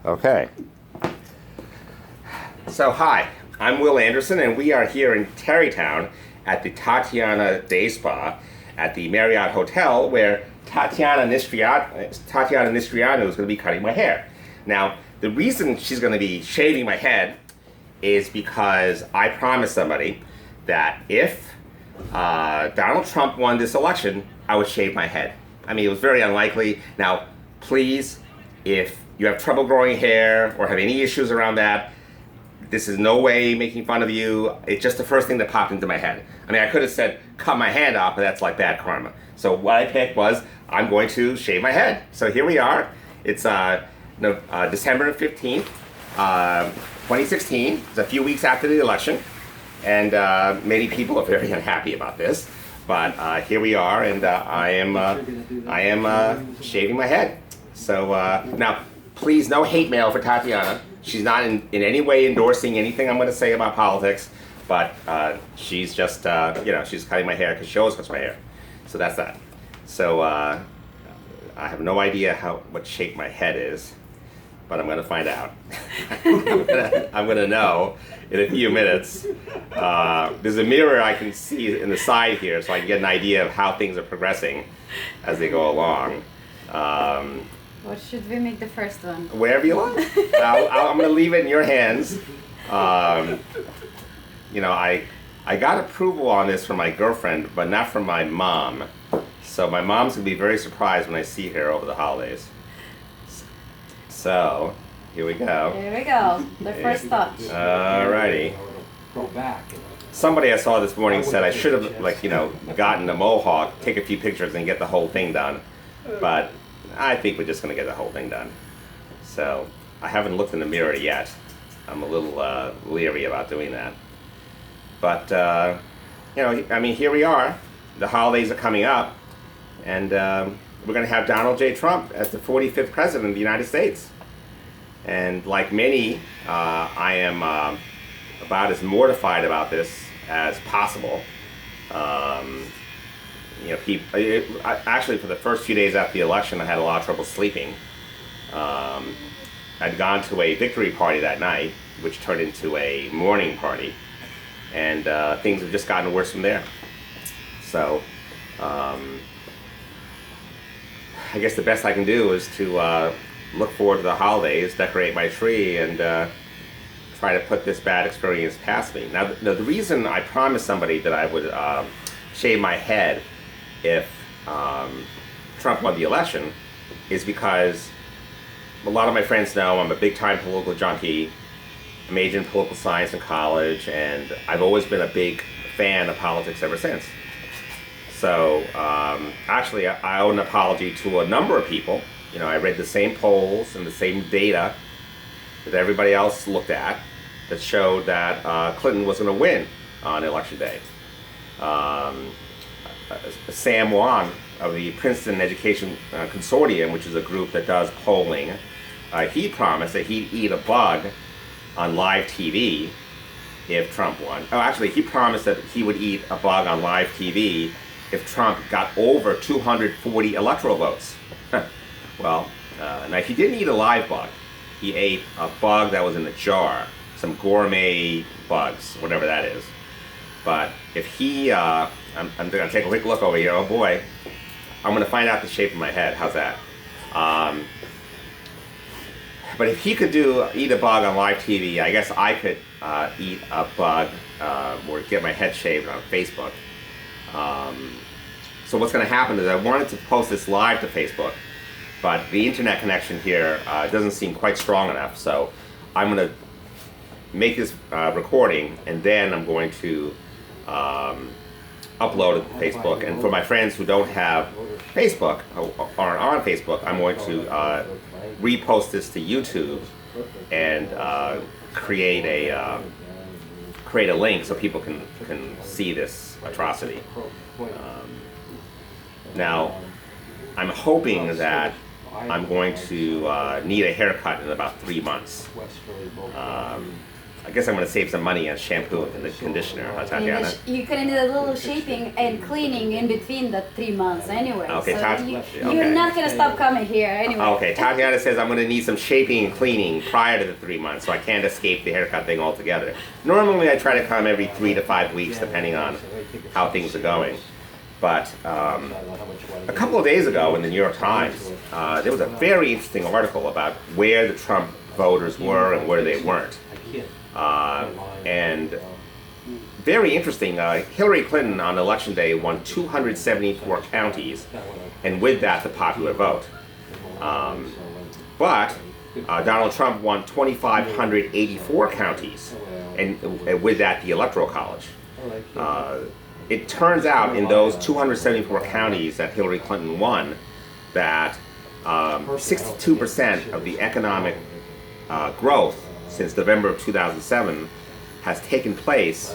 Okay. So hi, I'm Will Anderson, and we are here in Tarrytown at the Tatiana Day Spa at the Marriott Hotel, where Tatiana Nistriano is going to be cutting my hair. Now, the reason she's going to be shaving my head is because I promised somebody that if Donald Trump won this election, I would shave my head. I mean, it was very unlikely. Now, please, if you have trouble growing hair or have any issues around that, this is no way making fun of you. It's just the first thing that popped into my head. I mean, I could have said, cut my hand off, but that's like bad karma. So what I picked was, I'm going to shave my head. So here we are. It's December 15th, 2016. It's a few weeks after the election. And many people are very unhappy about this. But here we are, and I am shaving my head. So now, please, no hate mail for Tatiana. She's not in any way endorsing anything I'm going to say about politics, but she's just, she's cutting my hair because she always cuts my hair. So that's that. So I have no idea what shape my head is, but I'm going to find out. I'm going to know in a few minutes. There's a mirror I can see in the side here, so I can get an idea of how things are progressing as they go along. What should we make the first one? Wherever you like. I'm going to leave it in your hands. I got approval on this from my girlfriend, but not from my mom. So my mom's going to be very surprised when I see her over the holidays. So, here we go. Here we go. The first touch. Alrighty. Somebody I saw this morning said I should have, gotten a mohawk, take a few pictures, and get the whole thing done. But I think we're just going to get the whole thing done. So, I haven't looked in the mirror yet. I'm a little leery about doing that. But, here we are. The holidays are coming up. And we're going to have Donald J. Trump as the 45th president of the United States. And like many, I am about as mortified about this as possible. Actually, for the first few days after the election, I had a lot of trouble sleeping. I'd gone to a victory party that night, which turned into a mourning party, and things have just gotten worse from there. So, I guess the best I can do is to look forward to the holidays, decorate my tree, and try to put this bad experience past me. Now, the reason I promised somebody that I would shave my head if Trump won the election is because a lot of my friends know I'm a big-time political junkie. I majored in political science in college, and I've always been a big fan of politics ever since. So, actually, I owe an apology to a number of people. I read the same polls and the same data that everybody else looked at that showed that Clinton was going to win on election day. Sam Wong of the Princeton Education Consortium, which is a group that does polling, he promised that he'd eat a bug on live TV if Trump won. Oh, actually, he promised that he would eat a bug on live TV if Trump got over 240 electoral votes. Well, now he didn't eat a live bug. He ate a bug that was in a jar, some gourmet bugs, whatever that is. But if he, I'm going to take a quick look over here. Oh boy, I'm going to find out the shape of my head. How's that? But if he could eat a bug on live TV, I guess I could eat a bug or get my head shaved on Facebook. So what's going to happen is I wanted to post this live to Facebook, but the internet connection here doesn't seem quite strong enough. So I'm going to make this recording, and then I'm going to upload it to Facebook. And for my friends who don't have Facebook, aren't on Facebook, I'm going to repost this to YouTube and create a link so people can see this atrocity. Now, I'm hoping that I'm going to need a haircut in about 3 months. I guess I'm going to save some money on shampoo and the conditioner, huh, Tatiana? You can need a little shaping and cleaning in between the 3 months anyway. Okay, so you're not gonna stop coming here anyway. Okay, Tatiana says I'm going to need some shaping and cleaning prior to the 3 months, so I can't escape the haircut thing altogether. Normally I try to come every 3 to 5 weeks, depending on how things are going. But a couple of days ago in the New York Times, there was a very interesting article about where the Trump voters were and where they weren't. And very interesting, Hillary Clinton on election day won 274 counties, and with that the popular vote. But Donald Trump won 2,584 counties, and with that the Electoral College. It turns out in those 274 counties that Hillary Clinton won that 62% of the economic growth since November of 2007 has taken place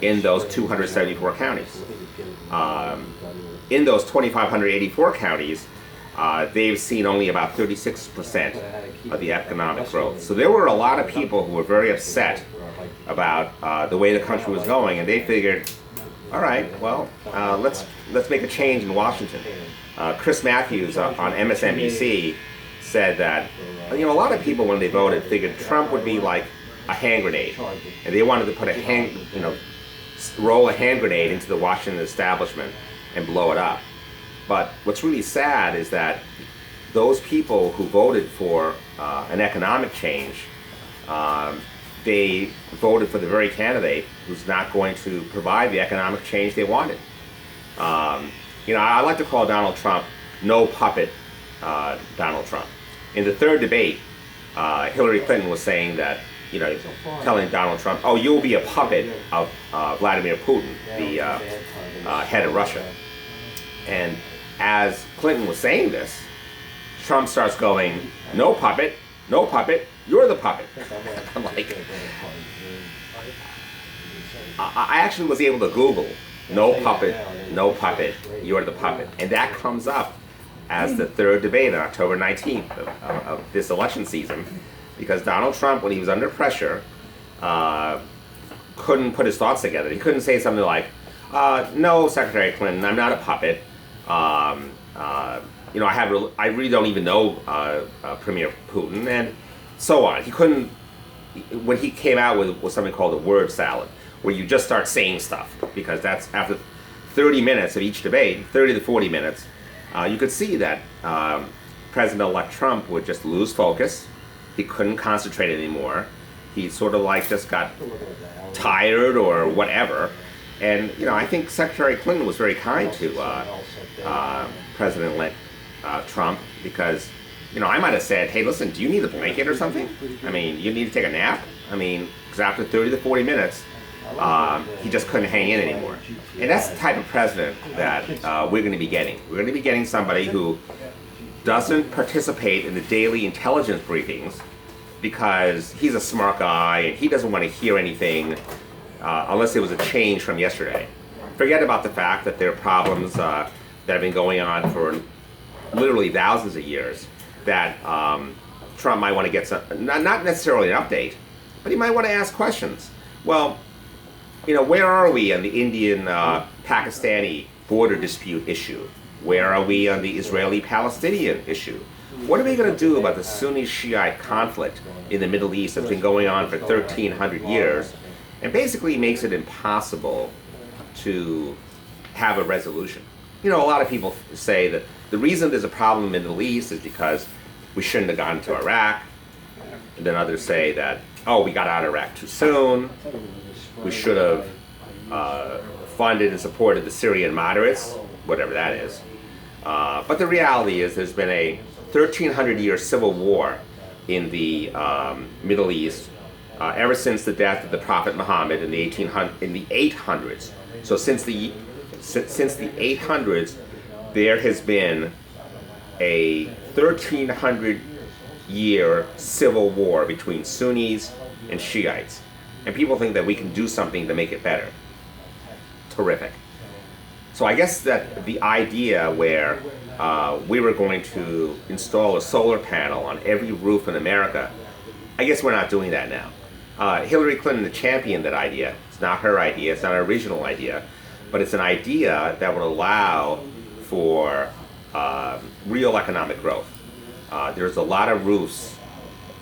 in those 274 counties. In those 2,584 counties, they've seen only about 36% of the economic growth. So there were a lot of people who were very upset about the way the country was going, and they figured, all right, well, let's make a change in Washington. Chris Matthews on MSNBC said that a lot of people when they voted figured Trump would be like a hand grenade, and they wanted to put roll a hand grenade into the Washington establishment and blow it up. But what's really sad is that those people who voted for an economic change, they voted for the very candidate who's not going to provide the economic change they wanted. I like to call Donald Trump no puppet Donald Trump. In the third debate, Hillary Clinton was saying that, telling Donald Trump, oh, you'll be a puppet of Vladimir Putin, the head of Russia. And as Clinton was saying this, Trump starts going, no puppet, you're the puppet. I'm like, I actually was able to Google, no puppet, you're the puppet. And that comes up as the third debate on October 19th of this election season, because Donald Trump, when he was under pressure, couldn't put his thoughts together. He couldn't say something like, no, Secretary Clinton, I'm not a puppet. I really don't even know Premier Putin, and so on. He couldn't, when he came out with something called a word salad, where you just start saying stuff, because that's after 30 minutes of each debate, 30 to 40 minutes, you could see that President-elect Trump would just lose focus. He couldn't concentrate anymore. He sort of like just got tired or whatever. And, I think Secretary Clinton was very kind to President-elect Trump, because, I might have said, hey, listen, do you need a blanket or something? I mean, you need to take a nap? I mean, because after 30 to 40 minutes, he just couldn't hang in anymore. And that's the type of president that we're going to be getting. We're going to be getting somebody who doesn't participate in the daily intelligence briefings because he's a smart guy and he doesn't want to hear anything unless it was a change from yesterday. Forget about the fact that there are problems that have been going on for literally thousands of years that Trump might want to get some, not necessarily an update, but he might want to ask questions. Well, where are we on the Indian-Pakistani border dispute issue? Where are we on the Israeli-Palestinian issue? What are we going to do about the Sunni-Shiite conflict in the Middle East that's been going on for 1,300 years and basically makes it impossible to have a resolution? A lot of people say that the reason there's a problem in the Middle East is because we shouldn't have gone to Iraq. And then others say that, oh, we got out of Iraq too soon. We should have funded and supported the Syrian moderates, whatever that is. But the reality is there's been a 1,300-year civil war in the Middle East ever since the death of the Prophet Muhammad in the 800s. So since the 800s, there has been a 1,300-year civil war between Sunnis and Shiites. And people think that we can do something to make it better. Terrific. So I guess that the idea where we were going to install a solar panel on every roof in America, I guess we're not doing that now. Hillary Clinton championed that idea. It's not her idea. It's not an original idea, but it's an idea that would allow for real economic growth. There's a lot of roofs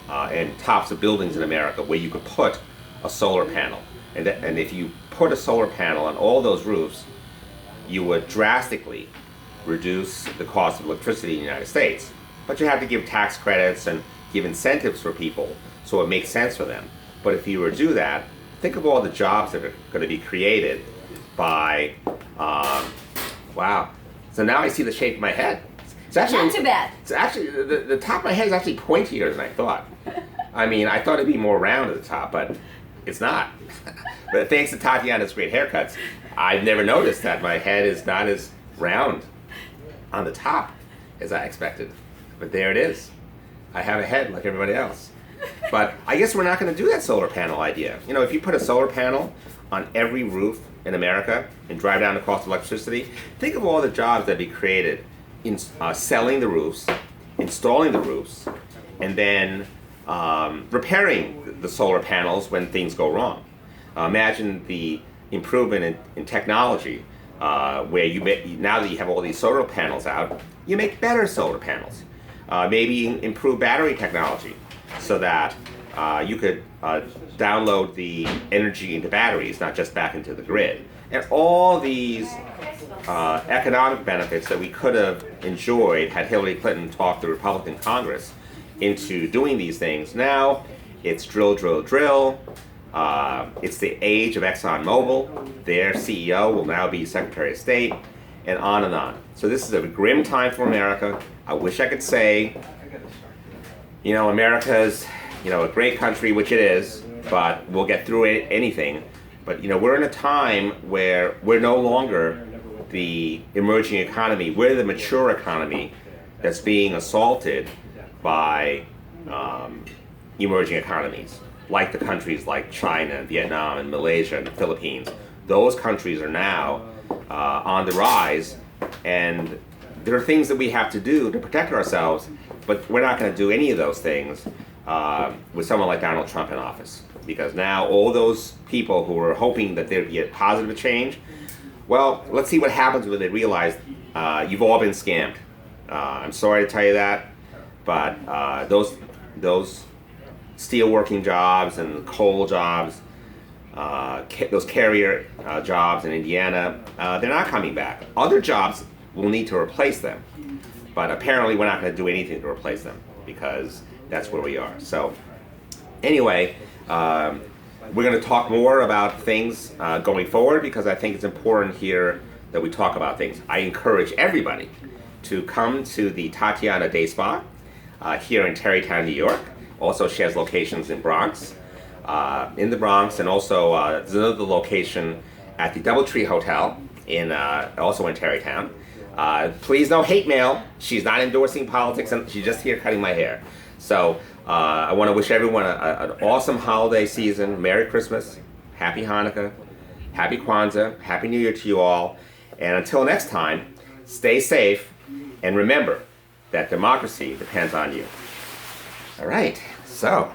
and tops of buildings in America where you could put a solar panel, and if you put a solar panel on all those roofs, you would drastically reduce the cost of electricity in the United States. But you have to give tax credits and give incentives for people so it makes sense for them. But if you were to do that, think of all the jobs that are going to be created by, wow. So now I see the shape of my head. It's actually, Not too bad. It's actually, the top of my head is actually pointier than I thought. I mean, I thought it'd be more round at the top, but it's not. But thanks to Tatiana's great haircuts, I've never noticed that my head is not as round on the top as I expected. But there it is. I have a head like everybody else. But I guess we're not going to do that solar panel idea. You know, if you put a solar panel on every roof in America and drive down the cost of electricity, think of all the jobs that'd be created in selling the roofs, installing the roofs, and then repairing the solar panels when things go wrong. Imagine the improvement in technology where now that you have all these solar panels out, you make better solar panels. Maybe improve battery technology so that you could download the energy into batteries, not just back into the grid. And all these economic benefits that we could have enjoyed had Hillary Clinton talked the Republican Congress into doing these things. Now it's drill, drill, drill. It's the age of ExxonMobil. Their CEO will now be Secretary of State, and on and on. So this is a grim time for America. I wish I could say, you know, America's, you know, a great country, which it is, but we'll get through anything. But, you know, we're in a time where we're no longer the emerging economy. We're the mature economy that's being assaulted by emerging economies, like the countries like China, and Vietnam, and Malaysia, and the Philippines. Those countries are now on the rise, and there are things that we have to do to protect ourselves, but we're not going to do any of those things with someone like Donald Trump in office. Because now all those people who were hoping that there'd be a positive change, well, let's see what happens when they realize you've all been scammed. I'm sorry to tell you that, but those steelworking jobs and coal jobs, those carrier jobs in Indiana, they're not coming back. Other jobs will need to replace them, but apparently we're not going to do anything to replace them because that's where we are. So anyway, we're going to talk more about things going forward because I think it's important here that we talk about things. I encourage everybody to come to the Tatiana Day Spa here in Tarrytown, New York. Also, she has locations in in the Bronx, and also there's another location at the DoubleTree Hotel also in Tarrytown. Please no hate mail. She's not endorsing politics, and she's just here cutting my hair. So I want to wish everyone an awesome holiday season. Merry Christmas, Happy Hanukkah, Happy Kwanzaa, Happy New Year to you all. And until next time, stay safe, and remember that democracy depends on you. All right, so